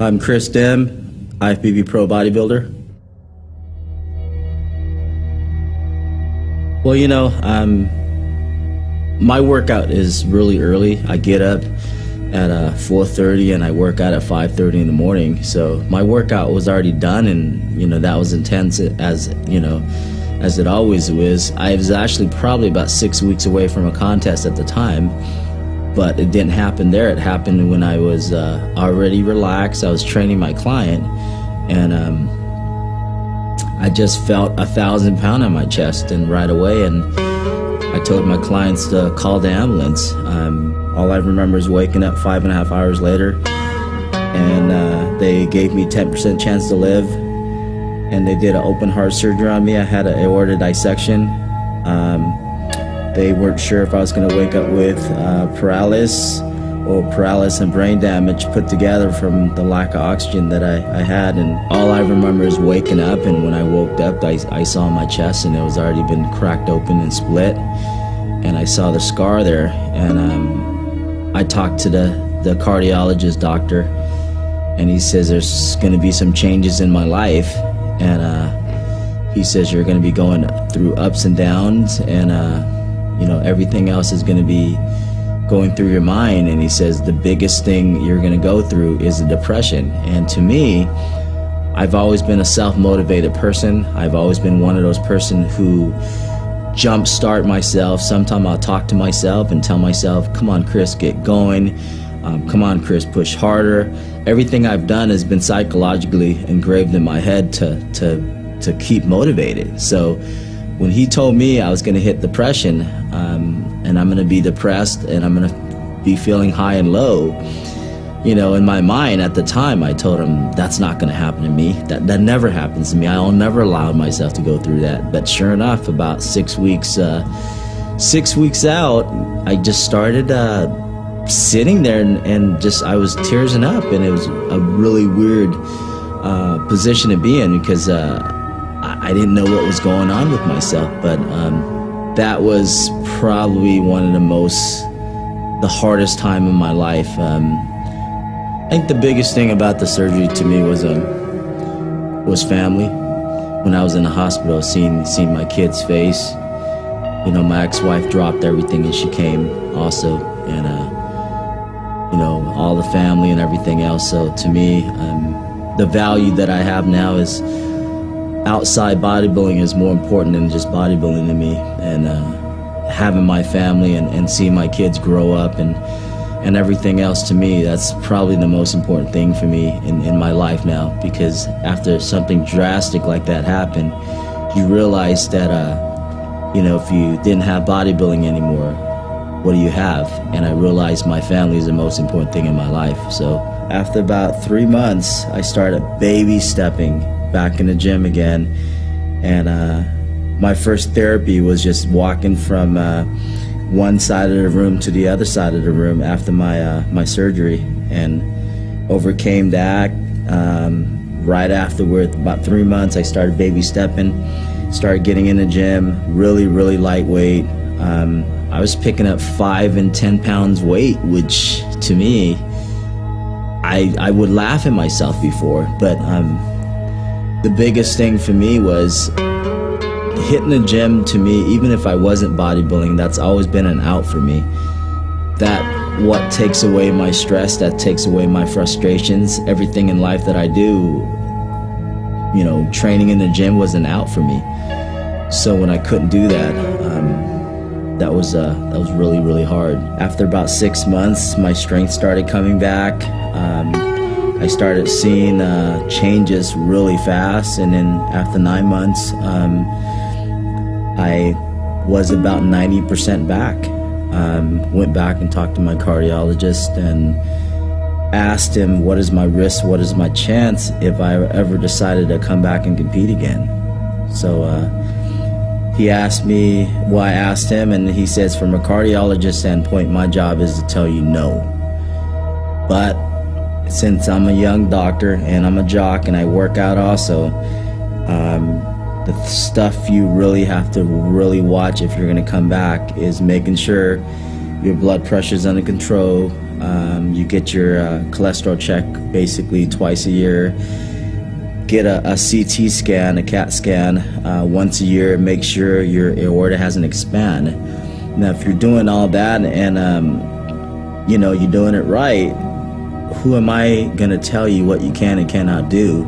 I'm Kris, IFBB pro bodybuilder. Well, you know, my workout is really early. I get up at 4:30 and I work out at 5:30 in the morning. So my workout was already done, and you know that was intense as it always is. I was actually probably about 6 weeks away from a contest at the time, but it didn't happen there. It happened when I was already relaxed. I was training my client, and I just felt 1,000 pounds on my chest, and right away, and I told my clients to call the ambulance. All I remember is waking up 5.5 hours later, and they gave me 10% chance to live, and they did an open heart surgery on me. I had an aorta dissection. They weren't sure if I was going to wake up with paralysis and brain damage put together from the lack of oxygen that I had. And all I remember is waking up, and when I woke up, I saw my chest, and it was already been cracked open and split, and I saw the scar there. And I talked to the cardiologist doctor, and he says there's going to be some changes in my life, and he says you're going to be going through ups and downs, and you know, everything else is going to be going through your mind. And he says the biggest thing you're going to go through is a depression. And to me, I've always been a self-motivated person. I've always been one of those person who jumpstart myself. Sometimes I'll talk to myself and tell myself, come on, Kris, get going. Come on, Kris, push harder. Everything I've done has been psychologically engraved in my head to keep motivated. So when he told me I was going to hit depression, and I'm going to be depressed, and I'm going to be feeling high and low, you know, in my mind at the time, I told him that's not going to happen to me. That never happens to me. I'll never allow myself to go through that. But sure enough, about 6 weeks out, I just started sitting there, and just I was tearing up, and it was a really weird position to be in, because I didn't know what was going on with myself. But that was probably one of the hardest time in my life. I think the biggest thing about the surgery to me was family. When I was in the hospital, seeing my kid's face, you know, my ex-wife dropped everything and she came also, and you know, all the family and everything else. So to me, the value that I have now is outside bodybuilding is more important than just bodybuilding to me, and having my family and seeing my kids grow up and everything else, to me, that's probably the most important thing for me in my life now. Because after something drastic like that happened, you realize that you know, if you didn't have bodybuilding anymore, what do you have? And I realized my family is the most important thing in my life. So after about 3 months, I started baby stepping back in the gym again, and my first therapy was just walking from one side of the room to the other side of the room after my surgery, and overcame that. Right afterward, about 3 months, I started baby stepping, started getting in the gym, really lightweight. I was picking up 5 and 10 pounds weight, which to me, I would laugh at myself before, but the biggest thing for me was hitting the gym. To me, even if I wasn't bodybuilding, that's always been an out for me. That what takes away my stress, that takes away my frustrations, everything in life that I do, you know, training in the gym was an out for me. So when I couldn't do that, that was really hard. After about 6 months, my strength started coming back. I started seeing changes really fast, and then after 9 months, I was about 90% back. Went back and talked to my cardiologist and asked him, what is my risk, what is my chance if I ever decided to come back and compete again? So he asked me, well, I asked him, and he says, from a cardiologist standpoint, my job is to tell you no. But since I'm a young doctor and I'm a jock and I work out also, the stuff you really have to watch if you're going to come back is making sure your blood pressure is under control, You get your cholesterol check basically twice a year. Get a CT scan, a CAT scan once a year. Make sure your aorta hasn't expanded. Now, if you're doing all that and you know, you're doing it right, who am I gonna tell you what you can and cannot do?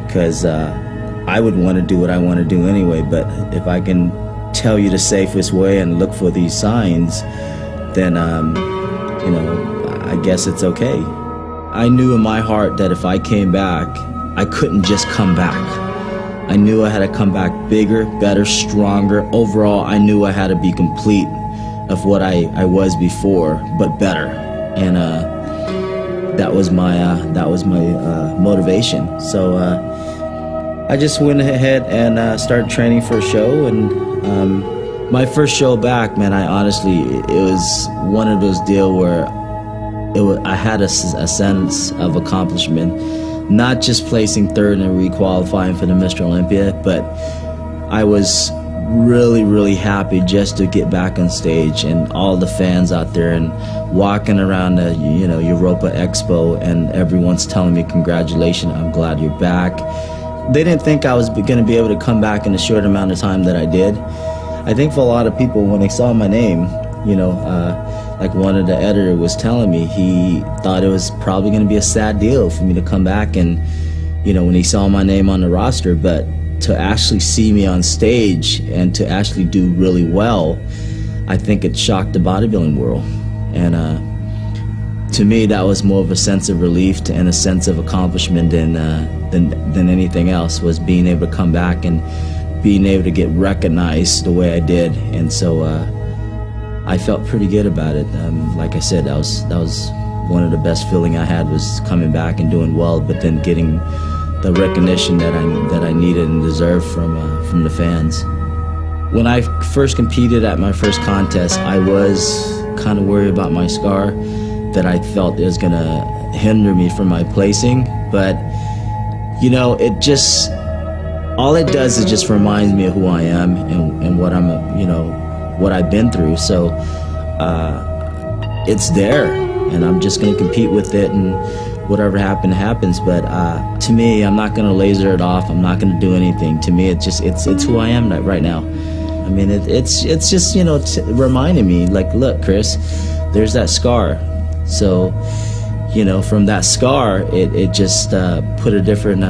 Because I would want to do what I want to do anyway. But if I can tell you the safest way and look for these signs, then you know, I guess it's okay. I knew in my heart that if I came back, I couldn't just come back. I knew I had to come back bigger, better, stronger. Overall, I knew I had to be complete of what I was before, but better. And that was my motivation. So I just went ahead and started training for a show. And my first show back, man, it was one of those deals where I had a sense of accomplishment. Not just placing third and re-qualifying for the Mr. Olympia, but I was really, really happy just to get back on stage and all the fans out there and walking around the, you know, Europa Expo, and everyone's telling me congratulations, I'm glad you're back. They didn't think I was going to be able to come back in a short amount of time that I did. I think for a lot of people, when they saw my name, you know, like one of the editor was telling me, he thought it was probably going to be a sad deal for me to come back, and you know, when he saw my name on the roster, but to actually see me on stage and to actually do really well, I think it shocked the bodybuilding world. And to me, that was more of a sense of relief and a sense of accomplishment than anything else, was being able to come back and being able to get recognized the way I did. And so I felt pretty good about it. Like I said, that was one of the best feeling I had, was coming back and doing well, but then getting the recognition that I needed and deserved from the fans. When I first competed at my first contest, I was kind of worried about my scar, that I felt it was gonna hinder me from my placing. But you know, all it does is just reminds me of who I am and what I'm, you know, what I've been through. So it's there, and I'm just going to compete with it, and whatever happens. But to me, I'm not going to laser it off. I'm not going to do anything. To me, it's who I am right now. I mean, it's just, you know, reminding me, like, look, Kris, there's that scar. So, you know, from that scar, it just put a different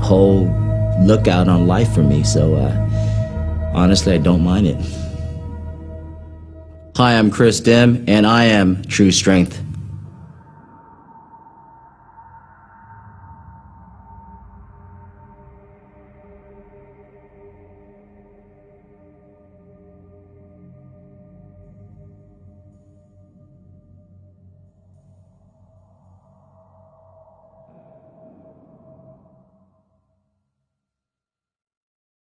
whole lookout on life for me. So honestly, I don't mind it. Hi, I'm Kris Dim, and I am True Strength.